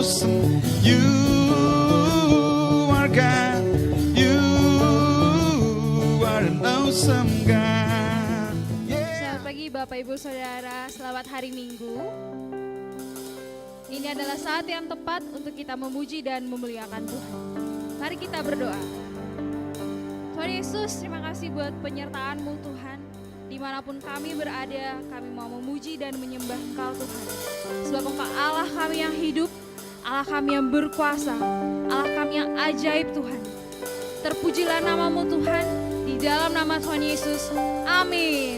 awesome. You are God. You are an awesome God. Selamat pagi Bapak Ibu Saudara, selamat hari Minggu. Ini adalah saat yang tepat untuk kita memuji dan memuliakan Tuhan. Mari kita berdoa. Tuhan Yesus, terima kasih buat penyertaan-Mu Tuhan. Dimanapun kami berada, kami mau memuji dan menyembah Engkau Tuhan. Sebab Engkau Allah kami yang hidup, Allah kami yang berkuasa, Allah kami yang ajaib Tuhan. Terpujilah nama-Mu Tuhan, di dalam nama Tuhan Yesus. Amin.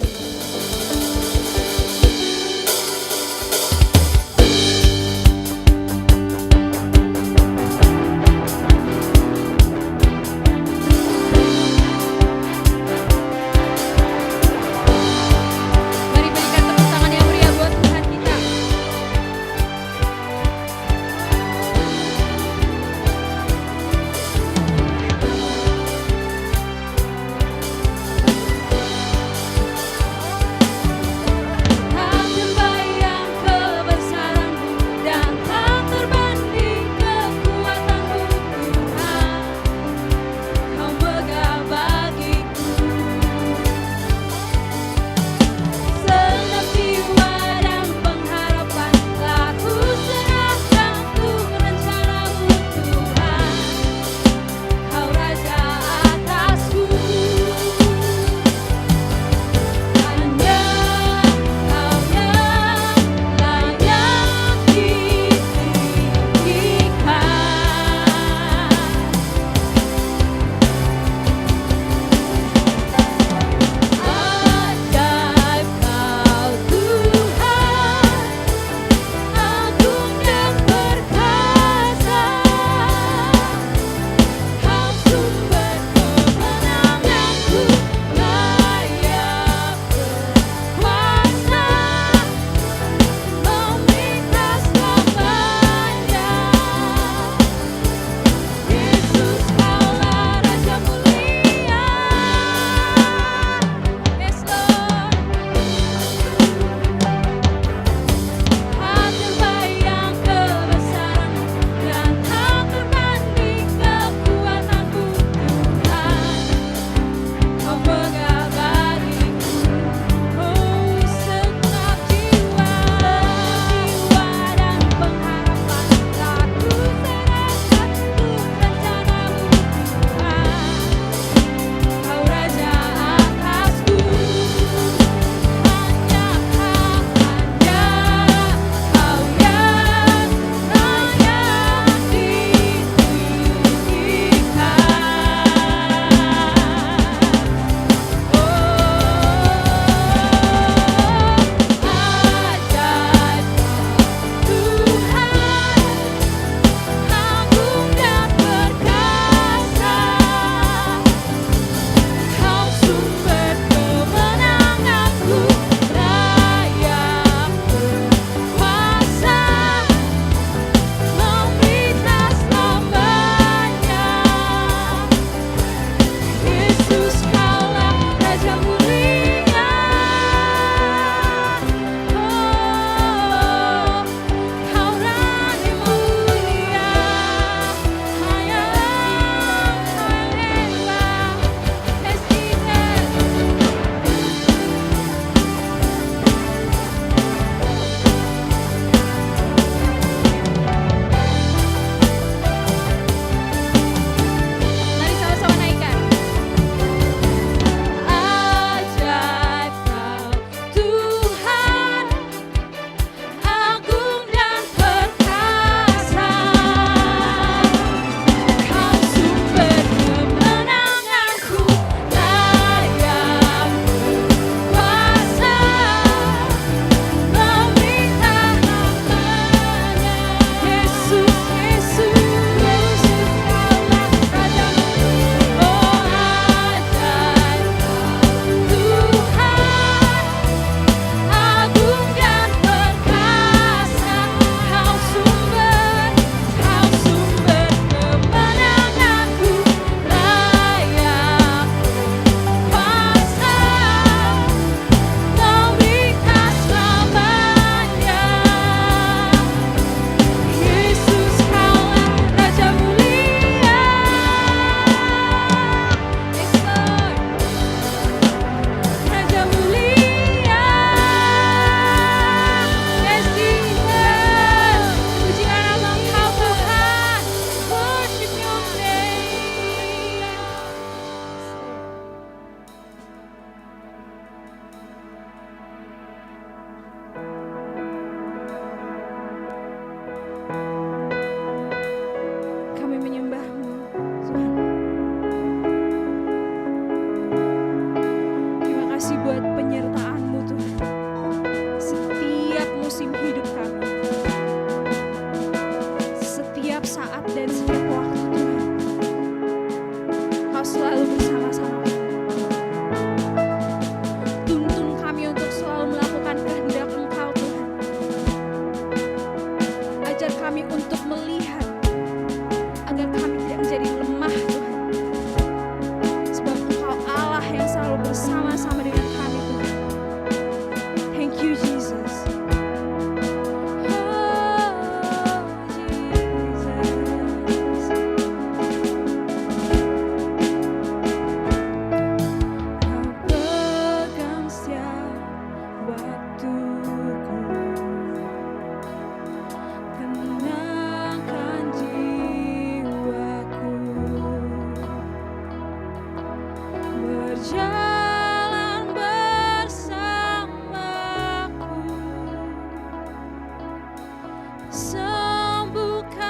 sembuhkan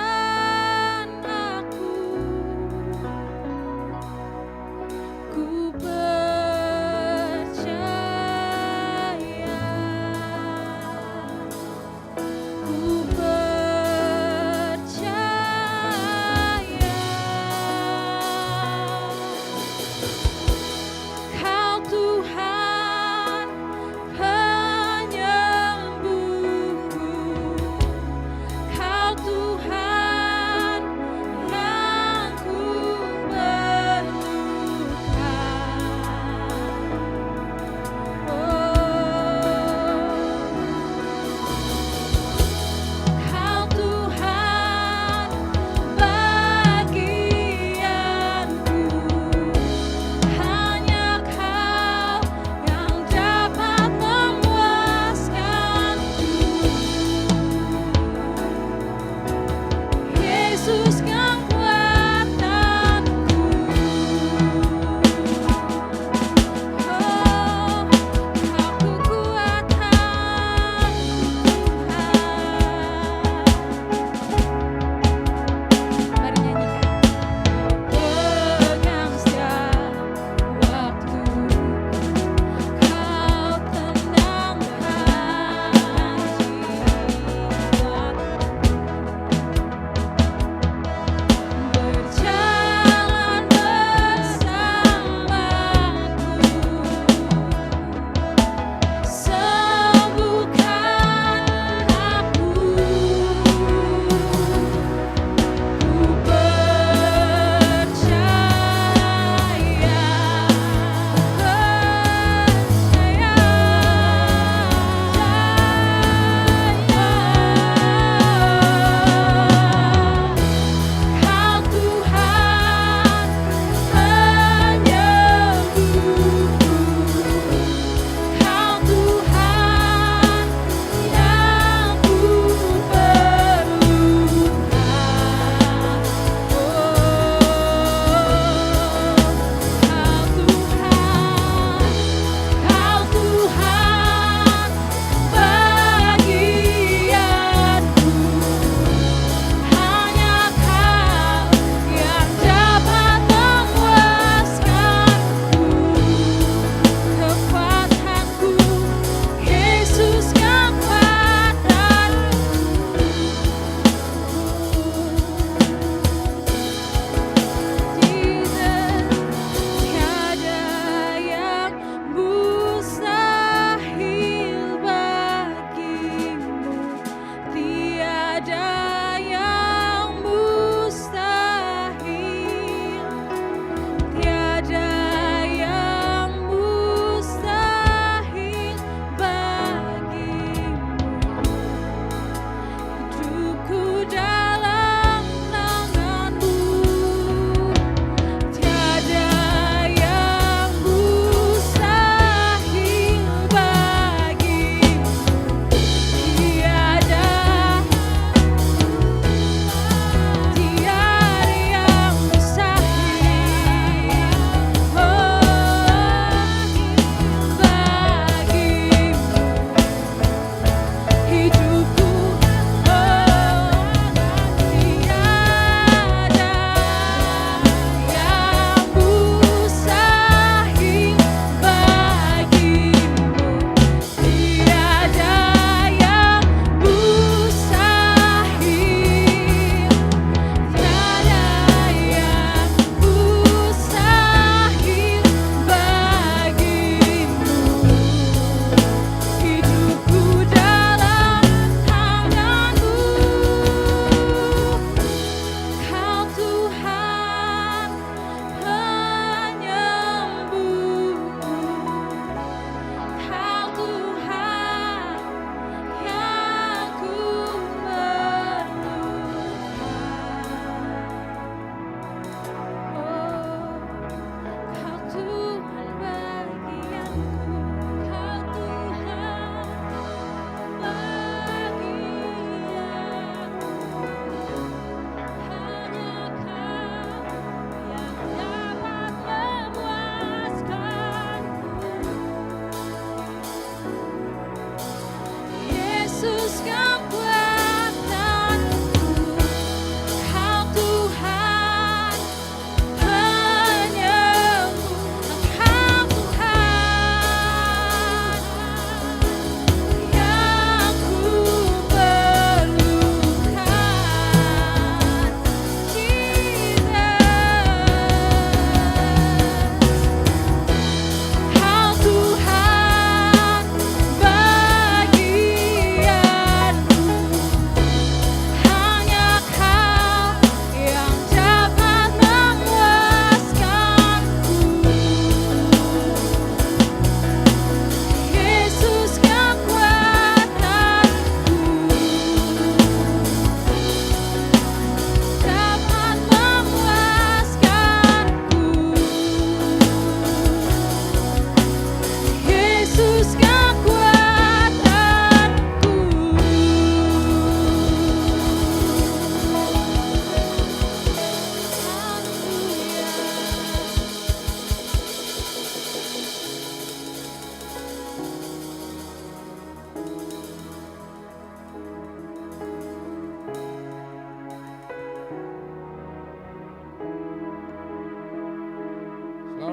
aku. Ku percaya, ku percaya, Kau Tuhan penyembuhku,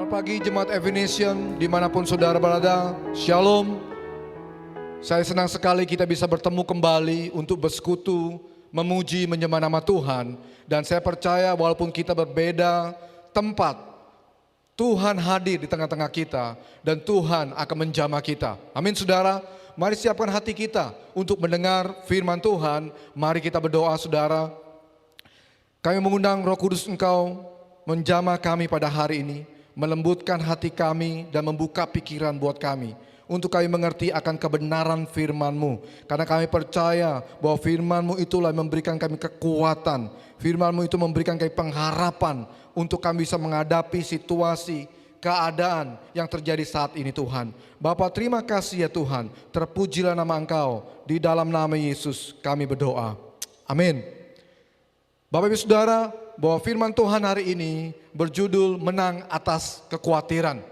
Selamat pagi Jemaat Evanation dimanapun saudara berada. Shalom. Saya senang sekali kita bisa bertemu kembali untuk bersekutu, memuji, menyembah nama Tuhan. Dan saya percaya walaupun kita berbeda tempat, Tuhan hadir di tengah-tengah kita dan Tuhan akan menjamah kita. Amin saudara. Mari siapkan hati kita untuk mendengar firman Tuhan. Mari kita berdoa saudara. Kami mengundang Roh Kudus Engkau menjamah kami pada hari ini, melembutkan hati kami dan membuka pikiran buat kami, untuk kami mengerti akan kebenaran firman-Mu. Karena kami percaya bahwa firman-Mu itulah yang memberikan kami kekuatan, firman-Mu itu memberikan kami pengharapan untuk kami bisa menghadapi situasi, keadaan yang terjadi saat ini Tuhan. Bapa terima kasih ya Tuhan, terpujilah nama Engkau, di dalam nama Yesus kami berdoa. Amin. Bapak Ibu Saudara, bahwa firman Tuhan hari ini berjudul menang atas kekhawatiran.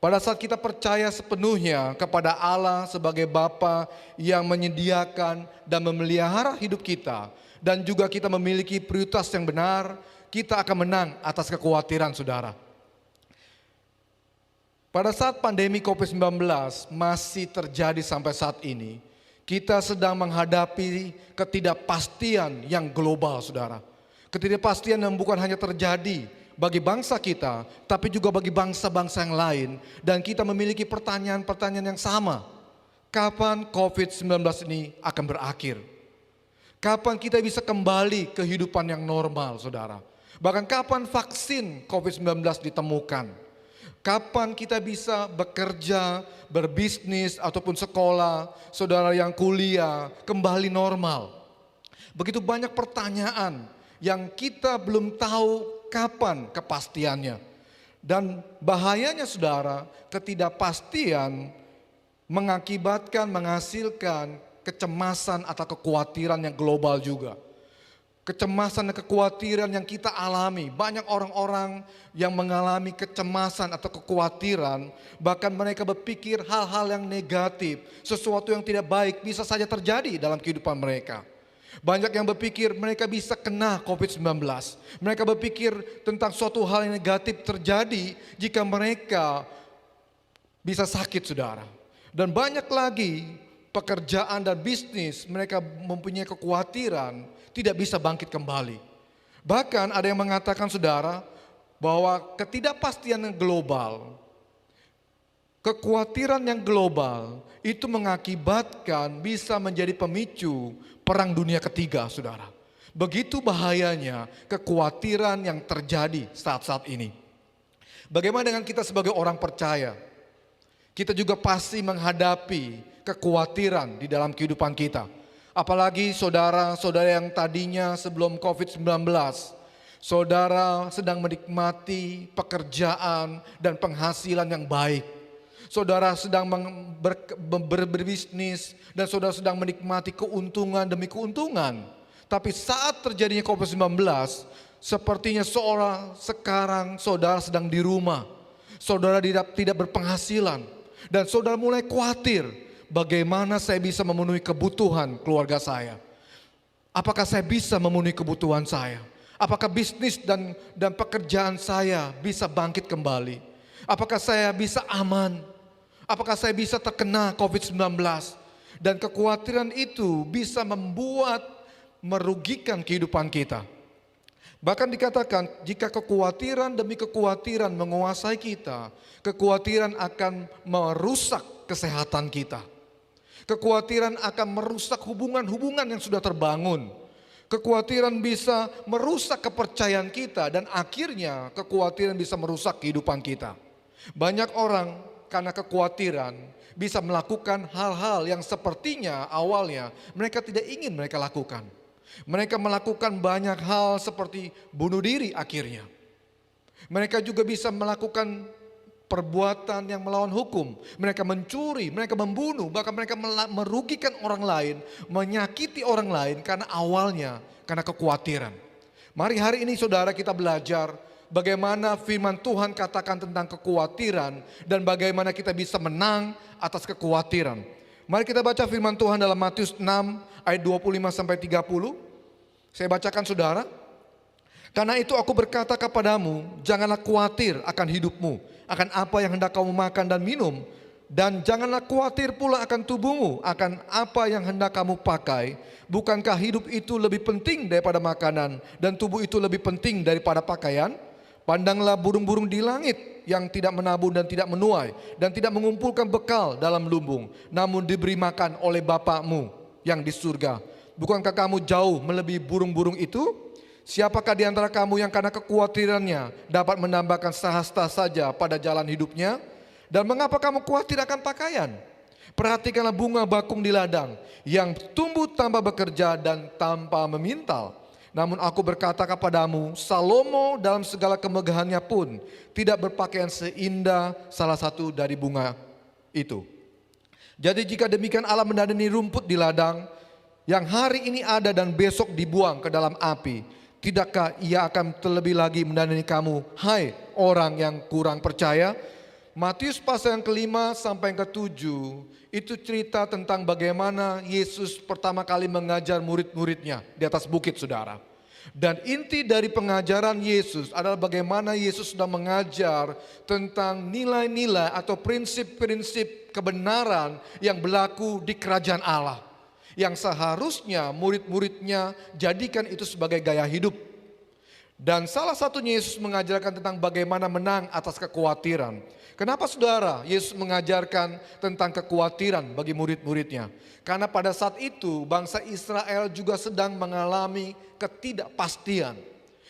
Pada saat kita percaya sepenuhnya kepada Allah sebagai Bapa yang menyediakan dan memelihara hidup kita, dan juga kita memiliki prioritas yang benar, kita akan menang atas kekhawatiran saudara. Pada saat pandemi COVID-19 masih terjadi sampai saat ini, kita sedang menghadapi ketidakpastian yang global saudara. Ketidakpastian yang bukan hanya terjadi bagi bangsa kita, tapi juga bagi bangsa-bangsa yang lain. Dan kita memiliki pertanyaan-pertanyaan yang sama. Kapan COVID-19 ini akan berakhir? Kapan kita bisa kembali ke kehidupan yang normal saudara? Bahkan kapan vaksin COVID-19 ditemukan? Kapan kita bisa bekerja, berbisnis, ataupun sekolah, saudara yang kuliah, kembali normal? Begitu banyak pertanyaan yang kita belum tahu kapan kepastiannya. Dan bahayanya saudara, ketidakpastian mengakibatkan, menghasilkan kecemasan atau kekhawatiran yang global juga. Kecemasan dan kekhawatiran yang kita alami, banyak orang-orang yang mengalami kecemasan atau kekhawatiran, bahkan mereka berpikir hal-hal yang negatif, sesuatu yang tidak baik bisa saja terjadi dalam kehidupan mereka. Banyak yang berpikir mereka bisa kena COVID-19. Mereka berpikir tentang suatu hal yang negatif terjadi jika mereka bisa sakit saudara. Dan banyak lagi pekerjaan dan bisnis mereka mempunyai kekhawatiran tidak bisa bangkit kembali. Bahkan ada yang mengatakan saudara bahwa ketidakpastian yang global, kekhawatiran yang global itu mengakibatkan bisa menjadi pemicu perang dunia ketiga saudara. Begitu bahayanya kekhawatiran yang terjadi saat-saat ini. Bagaimana dengan kita sebagai orang percaya? Kita juga pasti menghadapi kekhawatiran di dalam kehidupan kita. Apalagi saudara-saudara yang tadinya sebelum COVID-19, saudara sedang menikmati pekerjaan dan penghasilan yang baik. Saudara sedang berbisnis dan saudara sedang menikmati keuntungan demi keuntungan. Tapi saat terjadinya COVID-19, sepertinya sekarang saudara sedang di rumah. Saudara tidak berpenghasilan. Dan saudara mulai khawatir, bagaimana saya bisa memenuhi kebutuhan keluarga saya? Apakah saya bisa memenuhi kebutuhan saya? Apakah bisnis dan pekerjaan saya bisa bangkit kembali? Apakah saya bisa aman? Apakah saya bisa terkena COVID-19? Dan kekhawatiran itu bisa merugikan kehidupan kita. Bahkan dikatakan jika kekhawatiran demi kekhawatiran menguasai kita, kekhawatiran akan merusak kesehatan kita. Kekhawatiran akan merusak hubungan-hubungan yang sudah terbangun. Kekhawatiran bisa merusak kepercayaan kita dan akhirnya kekhawatiran bisa merusak kehidupan kita. Banyak orang karena kekhawatiran bisa melakukan hal-hal yang sepertinya awalnya mereka tidak ingin mereka lakukan. Mereka melakukan banyak hal seperti bunuh diri akhirnya. Mereka juga bisa melakukan perbuatan yang melawan hukum. Mereka mencuri, mereka membunuh, bahkan mereka merugikan orang lain, menyakiti orang lain karena awalnya karena kekhawatiran. Mari hari ini saudara kita belajar bagaimana firman Tuhan katakan tentang kekhawatiran dan bagaimana kita bisa menang atas kekhawatiran. Mari kita baca firman Tuhan dalam Matius 6 ayat 25 sampai 30. Saya bacakan saudara. Karena itu aku berkata kepadamu, janganlah khawatir akan hidupmu, akan apa yang hendak kamu makan dan minum, dan janganlah khawatir pula akan tubuhmu, akan apa yang hendak kamu pakai. Bukankah hidup itu lebih penting daripada makanan, dan tubuh itu lebih penting daripada pakaian? Pandanglah burung-burung di langit yang tidak menabur dan tidak menuai, dan tidak mengumpulkan bekal dalam lumbung, namun diberi makan oleh Bapakmu yang di surga. Bukankah kamu jauh melebihi burung-burung itu? Siapakah di antara kamu yang karena kekhawatirannya dapat menambahkan sehasta saja pada jalan hidupnya? Dan mengapa kamu khawatir akan pakaian? Perhatikanlah bunga bakung di ladang yang tumbuh tanpa bekerja dan tanpa memintal. Namun aku berkata kepadamu, Salomo dalam segala kemegahannya pun tidak berpakaian seindah salah satu dari bunga itu. Jadi jika demikian Allah mendandani rumput di ladang yang hari ini ada dan besok dibuang ke dalam api, tidakkah ia akan terlebih lagi mendandani kamu, hai orang yang kurang percaya? Matius pasal yang ke-5 sampai yang ke-7 itu cerita tentang bagaimana Yesus pertama kali mengajar murid-muridnya di atas bukit, saudara. Dan inti dari pengajaran Yesus adalah bagaimana Yesus sudah mengajar tentang nilai-nilai atau prinsip-prinsip kebenaran yang berlaku di kerajaan Allah, yang seharusnya murid-muridnya jadikan itu sebagai gaya hidup. Dan salah satunya Yesus mengajarkan tentang bagaimana menang atas kekhawatiran. Kenapa saudara Yesus mengajarkan tentang kekhawatiran bagi murid-muridnya? Karena pada saat itu bangsa Israel juga sedang mengalami ketidakpastian.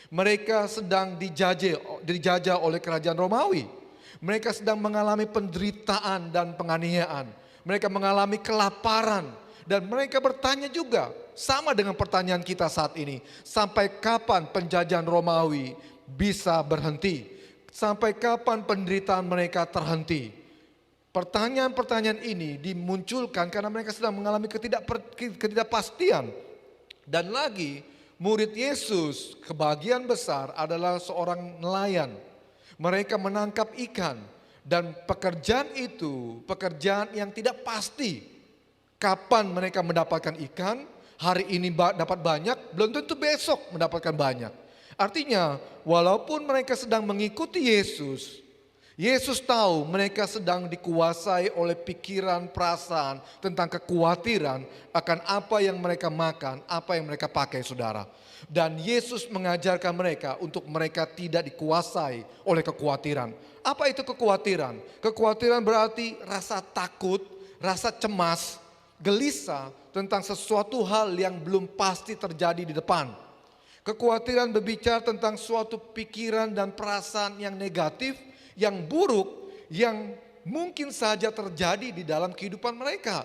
Mereka sedang dijajah oleh kerajaan Romawi. Mereka sedang mengalami penderitaan dan penganiayaan. Mereka mengalami kelaparan. Dan mereka bertanya juga, sama dengan pertanyaan kita saat ini, sampai kapan penjajahan Romawi bisa berhenti? Sampai kapan penderitaan mereka terhenti? Pertanyaan-pertanyaan ini dimunculkan karena mereka sedang mengalami ketidakpastian. Dan lagi, murid Yesus kebagian besar adalah seorang nelayan. Mereka menangkap ikan dan pekerjaan itu pekerjaan yang tidak pasti. Kapan mereka mendapatkan ikan? Hari ini dapat banyak, belum tentu besok mendapatkan banyak. Artinya, walaupun mereka sedang mengikuti Yesus, Yesus tahu mereka sedang dikuasai oleh pikiran, perasaan tentang kekhawatiran akan apa yang mereka makan, apa yang mereka pakai, saudara. Dan Yesus mengajarkan mereka untuk mereka tidak dikuasai oleh kekhawatiran. Apa itu kekhawatiran? Kekhawatiran berarti rasa takut, rasa cemas, gelisah tentang sesuatu hal yang belum pasti terjadi di depan. Kekhawatiran berbicara tentang suatu pikiran dan perasaan yang negatif, yang buruk, yang mungkin saja terjadi di dalam kehidupan mereka.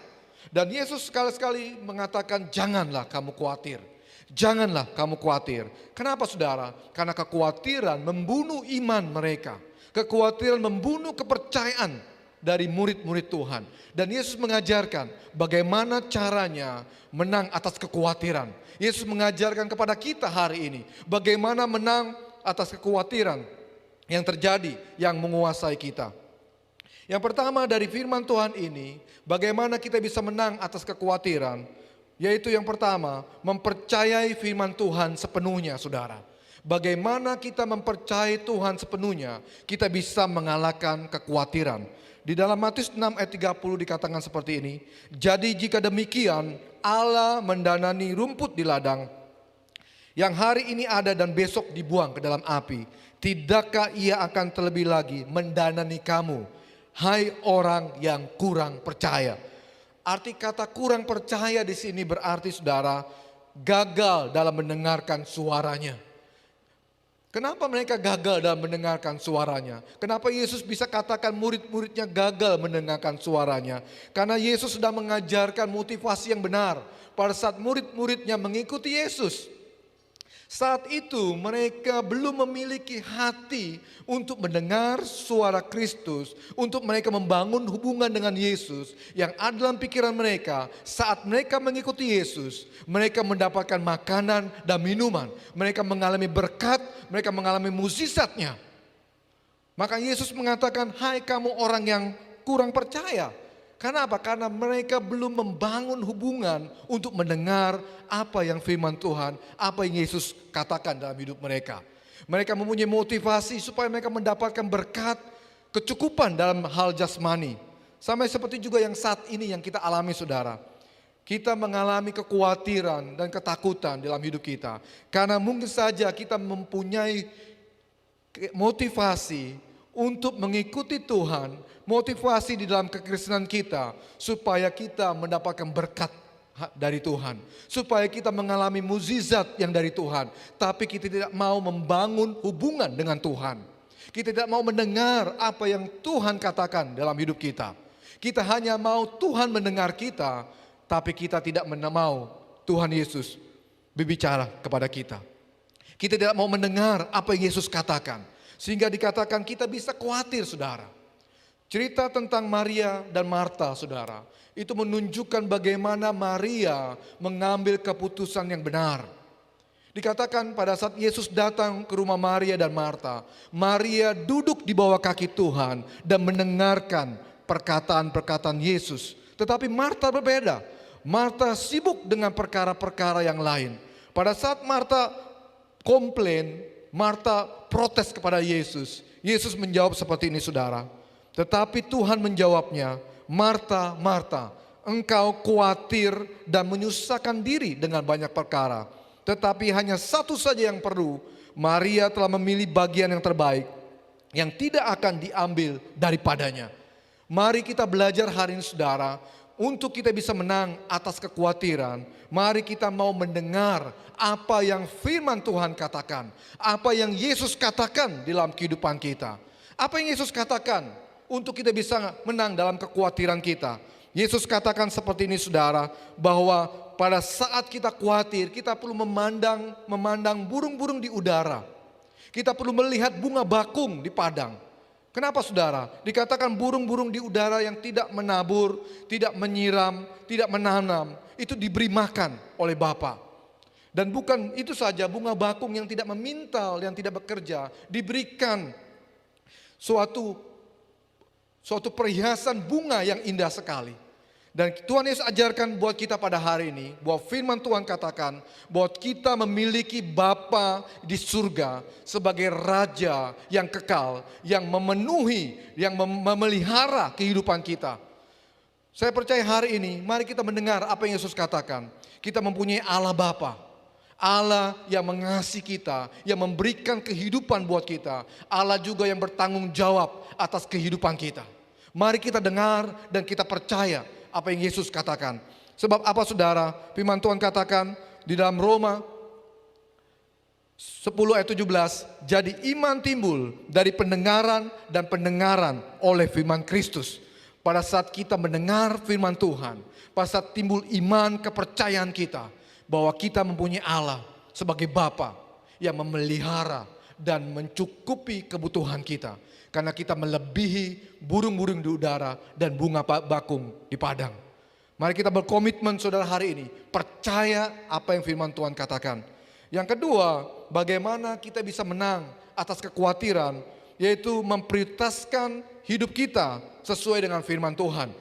Dan Yesus sekali-sekali mengatakan, janganlah kamu khawatir. Janganlah kamu khawatir. Kenapa saudara? Karena kekhawatiran membunuh iman mereka. Kekhawatiran membunuh kepercayaan dari murid-murid Tuhan. Dan Yesus mengajarkan bagaimana caranya menang atas kekhawatiran. Yesus mengajarkan kepada kita hari ini bagaimana menang atas kekhawatiran yang terjadi, yang menguasai kita. Yang pertama dari firman Tuhan ini, bagaimana kita bisa menang atas kekhawatiran, yaitu yang pertama, mempercayai firman Tuhan sepenuhnya, saudara. Bagaimana kita mempercayai Tuhan sepenuhnya, kita bisa mengalahkan kekhawatiran. Di dalam Matius 6 ayat 30 dikatakan seperti ini, jadi jika demikian Allah mendanani rumput di ladang yang hari ini ada dan besok dibuang ke dalam api, tidakkah ia akan terlebih lagi mendanani kamu, hai orang yang kurang percaya? Arti kata kurang percaya di sini berarti saudara gagal dalam mendengarkan suaranya. Kenapa mereka gagal dalam mendengarkan suaranya? Kenapa Yesus bisa katakan murid-muridnya gagal mendengarkan suaranya? Karena Yesus sudah mengajarkan motivasi yang benar pada saat murid-muridnya mengikuti Yesus. Saat itu mereka belum memiliki hati untuk mendengar suara Kristus, untuk mereka membangun hubungan dengan Yesus yang ada dalam pikiran mereka. Saat mereka mengikuti Yesus, mereka mendapatkan makanan dan minuman, mereka mengalami berkat, mereka mengalami mukjizatnya. Maka Yesus mengatakan, hai kamu orang yang kurang percaya. Karena apa? Karena mereka belum membangun hubungan untuk mendengar apa yang firman Tuhan, apa yang Yesus katakan dalam hidup mereka. Mereka mempunyai motivasi supaya mereka mendapatkan berkat, kecukupan dalam hal jasmani. Sampai seperti juga yang saat ini yang kita alami saudara. Kita mengalami kekhawatiran dan ketakutan dalam hidup kita. Karena mungkin saja kita mempunyai motivasi untuk mengikuti Tuhan, motivasi di dalam kekristenan kita supaya kita mendapatkan berkat dari Tuhan, supaya kita mengalami mukjizat yang dari Tuhan, tapi kita tidak mau membangun hubungan dengan Tuhan. Kita tidak mau mendengar apa yang Tuhan katakan dalam hidup kita. Kita hanya mau Tuhan mendengar kita, tapi kita tidak mau Tuhan Yesus berbicara kepada kita. Kita tidak mau mendengar apa yang Yesus katakan. Sehingga dikatakan kita bisa khawatir saudara. Cerita tentang Maria dan Marta saudara. Itu menunjukkan bagaimana Maria mengambil keputusan yang benar. Dikatakan pada saat Yesus datang ke rumah Maria dan Marta. Maria duduk di bawah kaki Tuhan dan mendengarkan perkataan-perkataan Yesus. Tetapi Marta berbeda. Marta sibuk dengan perkara-perkara yang lain. Pada saat Marta komplain, Marta protes kepada Yesus. Yesus menjawab seperti ini saudara. Tetapi Tuhan menjawabnya, Marta, Marta, engkau khawatir dan menyusahkan diri dengan banyak perkara. Tetapi hanya satu saja yang perlu. Maria telah memilih bagian yang terbaik, yang tidak akan diambil daripadanya. Mari kita belajar hari ini saudara. Untuk kita bisa menang atas kekhawatiran, mari kita mau mendengar apa yang firman Tuhan katakan. Apa yang Yesus katakan dalam kehidupan kita. Apa yang Yesus katakan untuk kita bisa menang dalam kekhawatiran kita. Yesus katakan seperti ini saudara, bahwa pada saat kita khawatir, kita perlu memandang burung-burung di udara. Kita perlu melihat bunga bakung di padang. Kenapa saudara? Dikatakan burung-burung di udara yang tidak menabur, tidak menyiram, tidak menanam, itu diberi makan oleh Bapa. Dan bukan itu saja, bunga bakung yang tidak memintal, yang tidak bekerja, diberikan suatu perhiasan bunga yang indah sekali. Dan Tuhan Yesus ajarkan buat kita pada hari ini, bahwa firman Tuhan katakan bahwa kita memiliki Bapa di surga sebagai Raja yang kekal, yang memenuhi, yang memelihara kehidupan kita. Saya percaya hari ini, mari kita mendengar apa yang Yesus katakan. Kita mempunyai Allah Bapa, Allah yang mengasihi kita, yang memberikan kehidupan buat kita. Allah juga yang bertanggung jawab atas kehidupan kita. Mari kita dengar dan kita percaya apa yang Yesus katakan. Sebab apa saudara? Firman Tuhan katakan di dalam Roma 10 ayat 17. Jadi iman timbul dari pendengaran dan pendengaran oleh firman Kristus. Pada saat kita mendengar firman Tuhan, pada saat timbul iman kepercayaan kita bahwa kita mempunyai Allah sebagai Bapa yang memelihara dan mencukupi kebutuhan kita. Karena kita melebihi burung-burung di udara dan bunga bakung di padang. Mari kita berkomitmen saudara hari ini. Percaya apa yang firman Tuhan katakan. Yang kedua, bagaimana kita bisa menang atas kekhawatiran. Yaitu memprioritaskan hidup kita sesuai dengan firman Tuhan.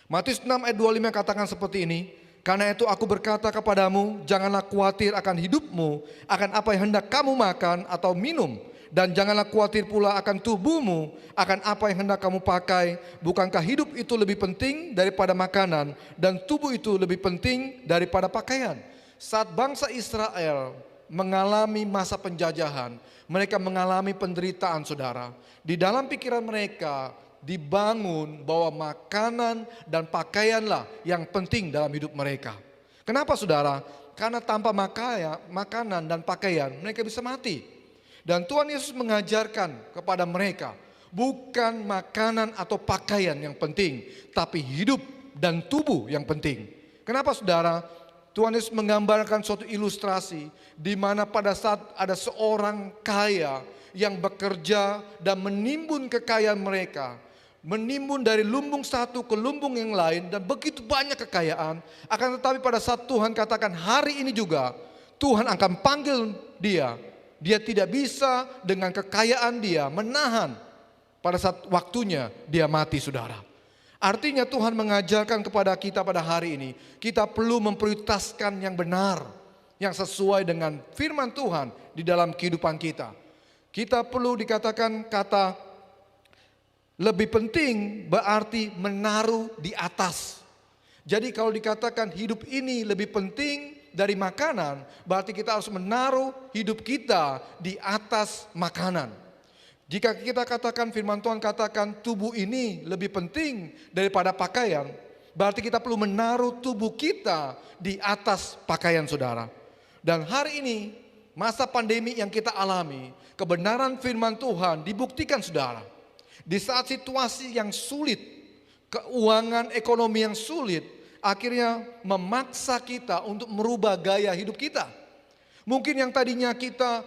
Matius 6 ayat 25 katakan seperti ini. Karena itu aku berkata kepadamu, janganlah khawatir akan hidupmu, akan apa yang hendak kamu makan atau minum. Dan janganlah khawatir pula akan tubuhmu, akan apa yang hendak kamu pakai. Bukankah hidup itu lebih penting daripada makanan, dan tubuh itu lebih penting daripada pakaian? Saat bangsa Israel mengalami masa penjajahan, mereka mengalami penderitaan saudara. Di dalam pikiran mereka dibangun bahwa makanan dan pakaianlah yang penting dalam hidup mereka. Kenapa saudara? Karena tanpa makanan dan pakaian mereka bisa mati. Dan Tuhan Yesus mengajarkan kepada mereka, bukan makanan atau pakaian yang penting, tapi hidup dan tubuh yang penting. Kenapa saudara? Tuhan Yesus menggambarkan suatu ilustrasi di mana pada saat ada seorang kaya yang bekerja dan menimbun kekayaan mereka, menimbun dari lumbung satu ke lumbung yang lain dan begitu banyak kekayaan. Akan tetapi pada saat Tuhan katakan hari ini juga Tuhan akan panggil dia. Dia tidak bisa dengan kekayaan dia menahan pada saat waktunya dia mati saudara. Artinya Tuhan mengajarkan kepada kita pada hari ini, kita perlu memprioritaskan yang benar. yang sesuai dengan firman Tuhan di dalam kehidupan kita. Kita perlu dikatakan kata lebih penting berarti menaruh di atas. Jadi kalau dikatakan hidup ini lebih penting dari makanan, berarti kita harus menaruh hidup kita di atas makanan. Jika kita katakan firman Tuhan katakan tubuh ini lebih penting daripada pakaian, berarti kita perlu menaruh tubuh kita di atas pakaian, saudara. Dan hari ini masa pandemi yang kita alami, kebenaran firman Tuhan dibuktikan, saudara. Di saat situasi yang sulit, keuangan ekonomi yang sulit, akhirnya memaksa kita untuk merubah gaya hidup kita. Mungkin yang tadinya kita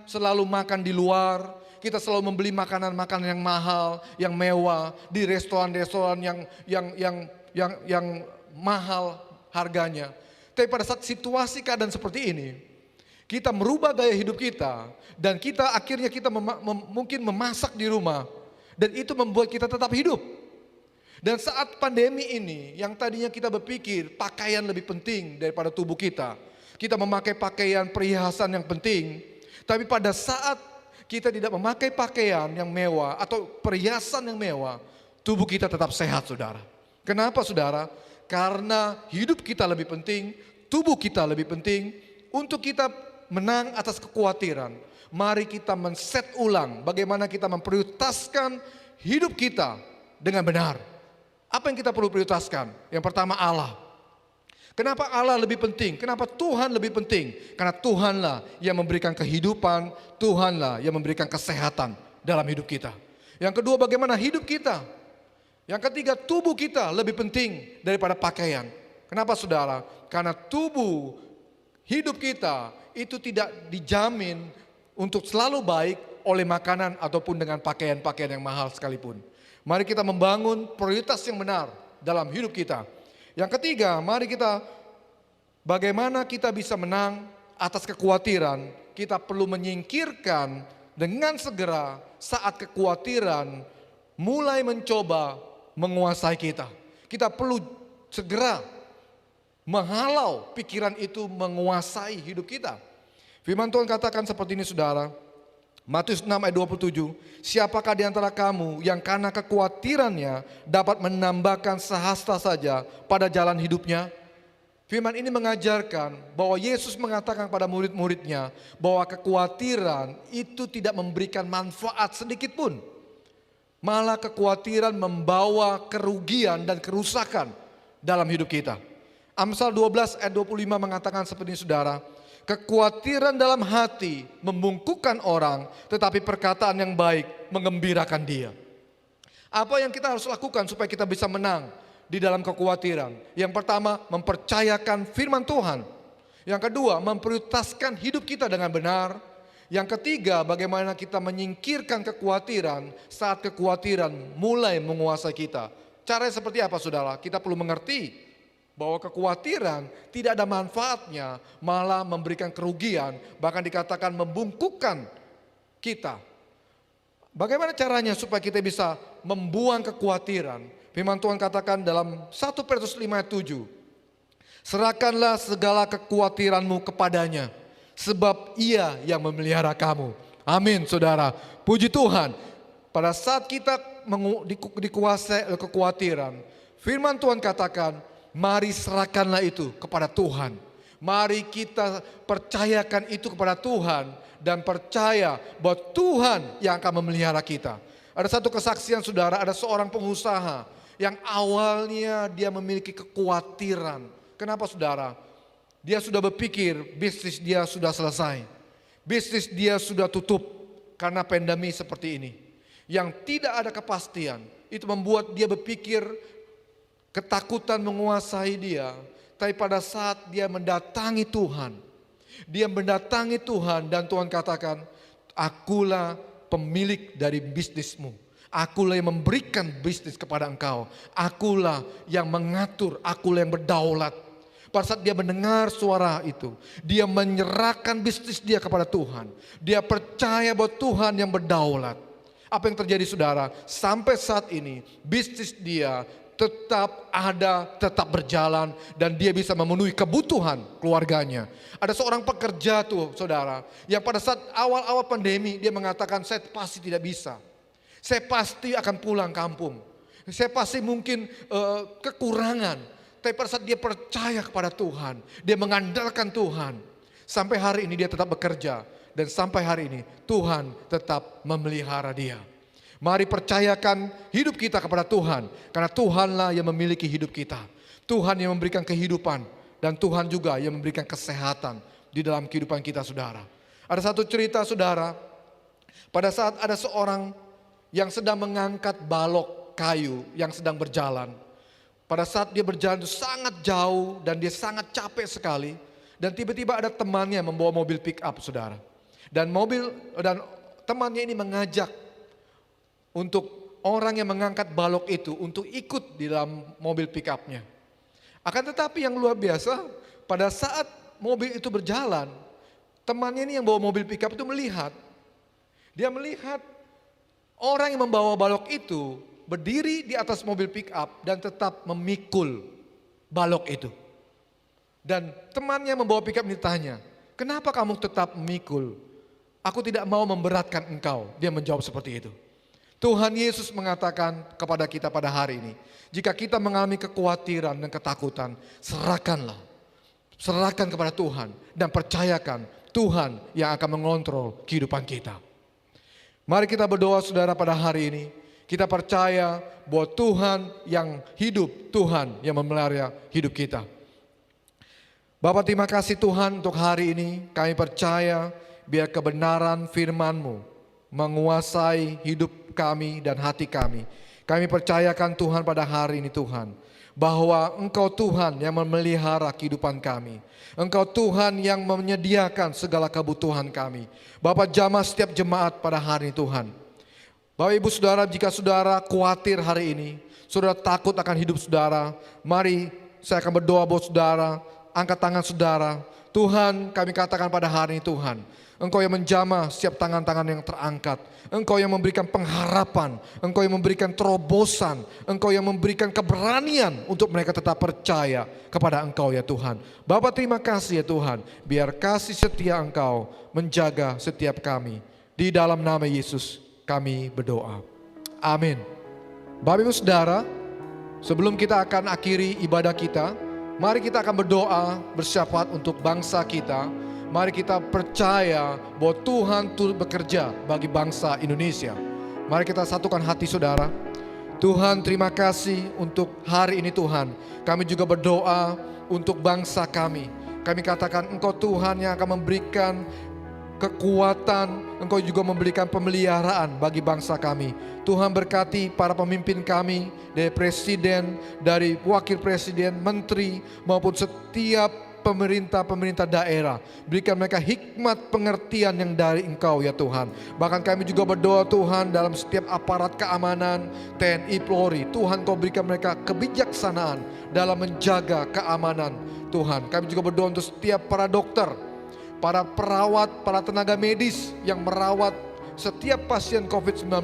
selalu makan di luar, kita selalu membeli makanan-makanan yang mahal, yang mewah, di restoran-restoran yang mahal harganya. Tapi pada saat situasi keadaan seperti ini, kita merubah gaya hidup kita, dan kita akhirnya mungkin memasak di rumah, dan itu membuat kita tetap hidup. Dan saat pandemi ini, yang tadinya kita berpikir pakaian lebih penting daripada tubuh kita memakai pakaian perhiasan yang penting, tapi pada saat kita tidak memakai pakaian yang mewah atau perhiasan yang mewah, tubuh kita tetap sehat, saudara. Kenapa, saudara? Karena hidup kita lebih penting, tubuh kita lebih penting. Untuk kita menang atas kekhawatiran, mari kita men-set ulang bagaimana kita memprioritaskan hidup kita dengan benar. Apa yang kita perlu prioritaskan? Yang pertama, Allah. Kenapa Allah lebih penting? Kenapa Tuhan lebih penting? Karena Tuhanlah yang memberikan kehidupan, Tuhanlah yang memberikan kesehatan dalam hidup kita. Yang kedua, bagaimana hidup kita? Yang ketiga, tubuh kita lebih penting daripada pakaian. Kenapa, saudara? Karena tubuh hidup kita itu tidak dijamin untuk selalu baik oleh makanan ataupun dengan pakaian-pakaian yang mahal sekalipun. Mari kita membangun prioritas yang benar dalam hidup kita. Yang ketiga, mari kita bagaimana kita bisa menang atas kekhawatiran. Kita perlu menyingkirkan dengan segera saat kekhawatiran mulai mencoba menguasai kita. Kita perlu segera menghalau pikiran itu menguasai hidup kita. Firman Tuhan katakan seperti ini, saudara. Matius 6 ayat 27, siapakah di antara kamu yang karena kekhawatirannya dapat menambahkan sehasta saja pada jalan hidupnya? Firman ini mengajarkan bahwa Yesus mengatakan pada murid-muridnya bahwa kekhawatiran itu tidak memberikan manfaat sedikit pun. Malah kekhawatiran membawa kerugian dan kerusakan dalam hidup kita. Amsal 12 ayat 25 mengatakan seperti ini, saudara. Kekhawatiran dalam hati membungkukkan orang, tetapi perkataan yang baik menggembirakan dia. Apa yang kita harus lakukan supaya kita bisa menang di dalam kekhawatiran? Yang pertama, mempercayakan firman Tuhan. Yang kedua, memprioritaskan hidup kita dengan benar. Yang ketiga, bagaimana kita menyingkirkan kekhawatiran saat kekhawatiran mulai menguasai kita. Caranya seperti apa, saudara? Kita perlu mengerti bahwa kekhawatiran tidak ada manfaatnya, malah memberikan kerugian, bahkan dikatakan membungkukkan kita. Bagaimana caranya supaya kita bisa membuang kekhawatiran? Firman Tuhan katakan dalam 1 Petrus 5 ayat 7, serahkanlah segala kekhawatiranmu kepadanya, sebab ia yang memelihara kamu. Amin, saudara. Puji Tuhan. Pada saat kita dikuasai oleh kekhawatiran, firman Tuhan katakan, mari serahkanlah itu kepada Tuhan. Mari kita percayakan itu kepada Tuhan dan percaya bahwa Tuhan yang akan memelihara kita. Ada satu kesaksian, saudara, ada seorang pengusaha yang awalnya dia memiliki kekhawatiran. Kenapa, saudara? Dia sudah berpikir bisnis dia sudah selesai. Bisnis dia sudah tutup karena pandemi seperti ini. Yang tidak ada kepastian, itu membuat dia berpikir ketakutan menguasai dia. Tapi pada saat dia mendatangi Tuhan, dan Tuhan katakan, akulah pemilik dari bisnismu. Akulah yang memberikan bisnis kepada engkau. Akulah yang mengatur, akulah yang berdaulat. Pada saat dia mendengar suara itu, dia menyerahkan bisnis dia kepada Tuhan. Dia percaya bahwa Tuhan yang berdaulat. Apa yang terjadi, saudara? Sampai saat ini bisnis dia tetap ada, tetap berjalan, dan dia bisa memenuhi kebutuhan keluarganya. Ada seorang pekerja tuh saudara, yang pada saat awal-awal pandemi dia mengatakan, saya pasti tidak bisa. Saya pasti akan pulang kampung. Saya pasti mungkin kekurangan. Tapi pada saat dia percaya kepada Tuhan, dia mengandalkan Tuhan. Sampai hari ini dia tetap bekerja. Dan sampai hari ini Tuhan tetap memelihara dia. Mari percayakan hidup kita kepada Tuhan. Karena Tuhanlah yang memiliki hidup kita. Tuhan yang memberikan kehidupan. Dan Tuhan juga yang memberikan kesehatan di dalam kehidupan kita saudara. Ada satu cerita saudara. Pada saat ada seorang yang sedang mengangkat balok kayu yang sedang berjalan. Pada saat dia berjalan itu sangat jauh dan dia sangat capek sekali. Dan tiba-tiba ada temannya membawa mobil pick up saudara. Dan temannya ini mengajak untuk orang yang mengangkat balok itu untuk ikut di dalam mobil pick up-nya. Akan tetapi yang luar biasa, pada saat mobil itu berjalan, temannya ini yang bawa mobil pick up itu melihat. Dia melihat orang yang membawa balok itu berdiri di atas mobil pick up dan tetap memikul balok itu. Dan temannya membawa pick up ini tanya, kenapa kamu tetap memikul? Aku tidak mau memberatkan engkau. Dia menjawab seperti itu. Tuhan Yesus mengatakan kepada kita pada hari ini, jika kita mengalami kekhawatiran dan ketakutan, serahkanlah. Serahkan kepada Tuhan dan percayakan Tuhan yang akan mengontrol kehidupan kita. Mari kita berdoa saudara pada hari ini. Kita percaya bahwa Tuhan yang hidup, Tuhan yang memelihara hidup kita. Bapak terima kasih Tuhan untuk hari ini. Kami percaya biar kebenaran firman-Mu menguasai hidup kami dan hati kami. Kami percayakan Tuhan pada hari ini Tuhan, bahwa Engkau Tuhan yang memelihara kehidupan kami. Engkau Tuhan yang menyediakan segala kebutuhan kami. Bapak jamah setiap jemaat pada hari ini Tuhan. Bapak ibu saudara, jika saudara khawatir hari ini, saudara takut akan hidup saudara, mari saya akan berdoa buat saudara, angkat tangan saudara. Tuhan, kami katakan pada hari ini Tuhan, Engkau yang menjamah setiap tangan-tangan yang terangkat. Engkau yang memberikan pengharapan. Engkau yang memberikan terobosan. Engkau yang memberikan keberanian untuk mereka tetap percaya kepada Engkau ya Tuhan. Bapa terima kasih ya Tuhan. Biar kasih setia Engkau menjaga setiap kami. Di dalam nama Yesus kami berdoa. Amin. Bapak ibu saudara, sebelum kita akan akhiri ibadah kita, mari kita akan berdoa bersyafaat untuk bangsa kita. Mari kita percaya bahwa Tuhan turut bekerja bagi bangsa Indonesia. Mari kita satukan hati saudara. Tuhan terima kasih untuk hari ini Tuhan. Kami juga berdoa untuk bangsa kami. Kami katakan Engkau Tuhan yang akan memberikan kekuatan. Engkau juga memberikan pemeliharaan bagi bangsa kami. Tuhan berkati para pemimpin kami, dari presiden, dari wakil presiden, menteri, maupun setiap pemerintah daerah. Berikan mereka hikmat pengertian yang dari Engkau ya Tuhan. Bahkan kami juga berdoa Tuhan dalam setiap aparat keamanan, TNI, Polri. Tuhan Kau berikan mereka kebijaksanaan dalam menjaga keamanan Tuhan. Kami juga berdoa untuk setiap para dokter, para perawat, para tenaga medis yang merawat setiap pasien COVID-19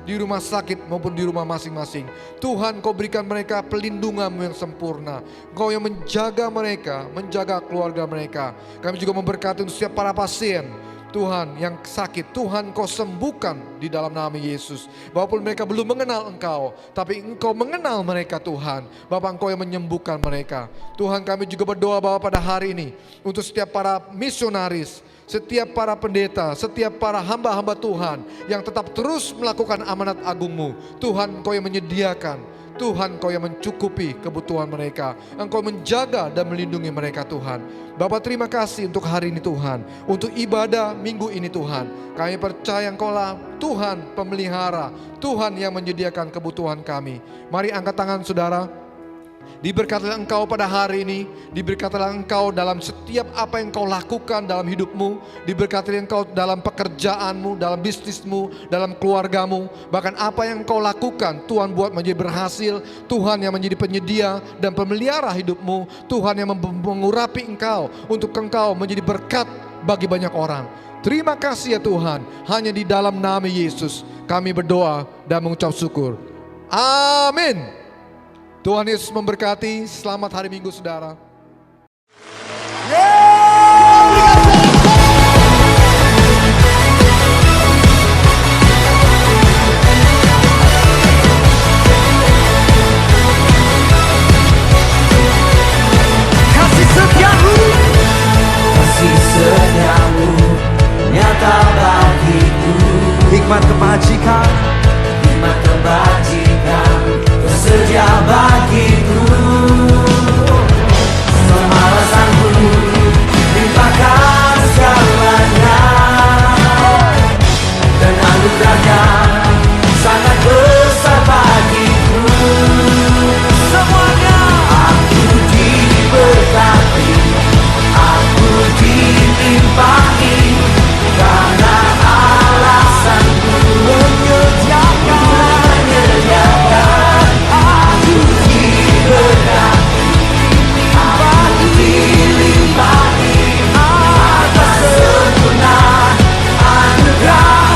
di rumah sakit maupun di rumah masing-masing. Tuhan Kau berikan mereka pelindungan-Mu yang sempurna. Kau yang menjaga mereka, menjaga keluarga mereka. Kami juga memberkati untuk setiap para pasien Tuhan yang sakit, Tuhan Kau sembuhkan di dalam nama Yesus. Walaupun mereka belum mengenal Engkau, tapi Engkau mengenal mereka Tuhan. Bapa Engkau yang menyembuhkan mereka. Tuhan kami juga berdoa Bapa pada hari ini untuk setiap para misionaris, setiap para pendeta, setiap para hamba-hamba Tuhan yang tetap terus melakukan amanat agung-Mu. Tuhan Engkau yang menyediakan, Tuhan Engkau yang mencukupi kebutuhan mereka. Engkau menjaga dan melindungi mereka Tuhan. Bapa terima kasih untuk hari ini Tuhan. Untuk ibadah minggu ini Tuhan. Kami percaya Engkau-lah Tuhan pemelihara. Tuhan yang menyediakan kebutuhan kami. Mari angkat tangan saudara. Diberkatilah engkau pada hari ini. Diberkatilah engkau dalam setiap apa yang kau lakukan dalam hidupmu. Diberkatilah engkau dalam pekerjaanmu, dalam bisnismu, dalam keluargamu. Bahkan apa yang kau lakukan Tuhan buat menjadi berhasil. Tuhan yang menjadi penyedia dan pemelihara hidupmu. Tuhan yang mengurapi engkau untuk engkau menjadi berkat bagi banyak orang. Terima kasih ya Tuhan. Hanya di dalam nama Yesus kami berdoa dan mengucap syukur. Amin. Tuhan Yesus memberkati. Selamat hari Minggu saudara. Kasih setiamu nyata bagiku. Hikmat kebajikan tersedia bagiku. Semua alasanku limpahkan segalanya, dan anugerahnya sangat besar bagiku. Semuanya aku diberkati, aku dilimpahi, karena alasanku menyediakan. Aku diberkati, aku dilimpahi, atas sempurna anugerah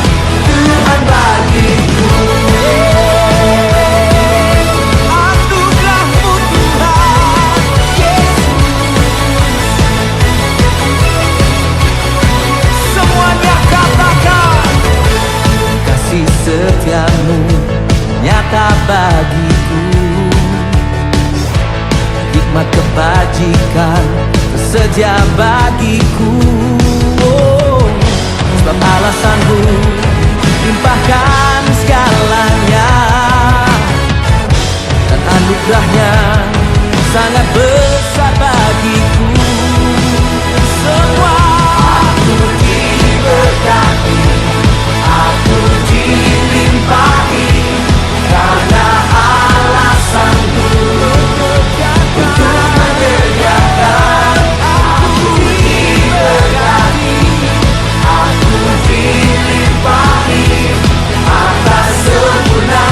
Tuhan bagiku. Anugerahmu Tuhan Yesus, semuanya katakan. Kasih setiamu nyata bagiku, hikmat kebajikan tersedia bagiku. Oh, sebab alasanku limpahkan segalanya, dan anugerahnya sangat besar bagiku. Semua aku diberkati, aku dilimpahi, karena alasanku untuk menyediakan. Aku diberkati, aku dilimpahi, atas sempurna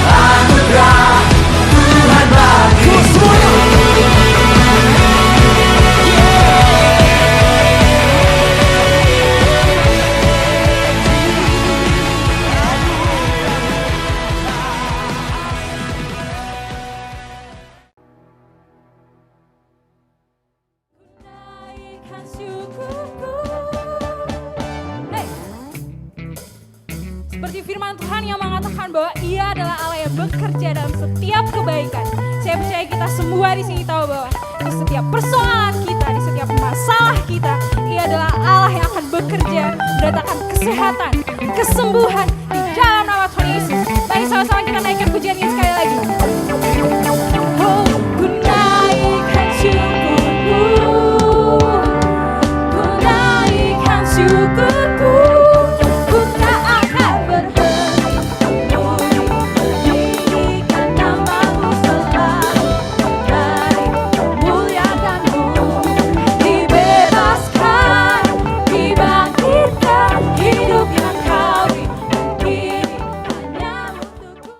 anugerah Tuhan bagiku. Naikkan syukurku. Hey. Seperti firman Tuhan yang mengatakan bahwa Ia adalah Allah yang bekerja dalam setiap kebaikan. Saya percaya kita semua di sini tahu bahwa di setiap persoalan kita, di setiap masalah kita, Ia adalah Allah yang akan bekerja mendatangkan kesehatan, kesembuhan di dalam nama Tuhan Yesus. Mari sama-sama kita naikkan pujiannya sekali lagi.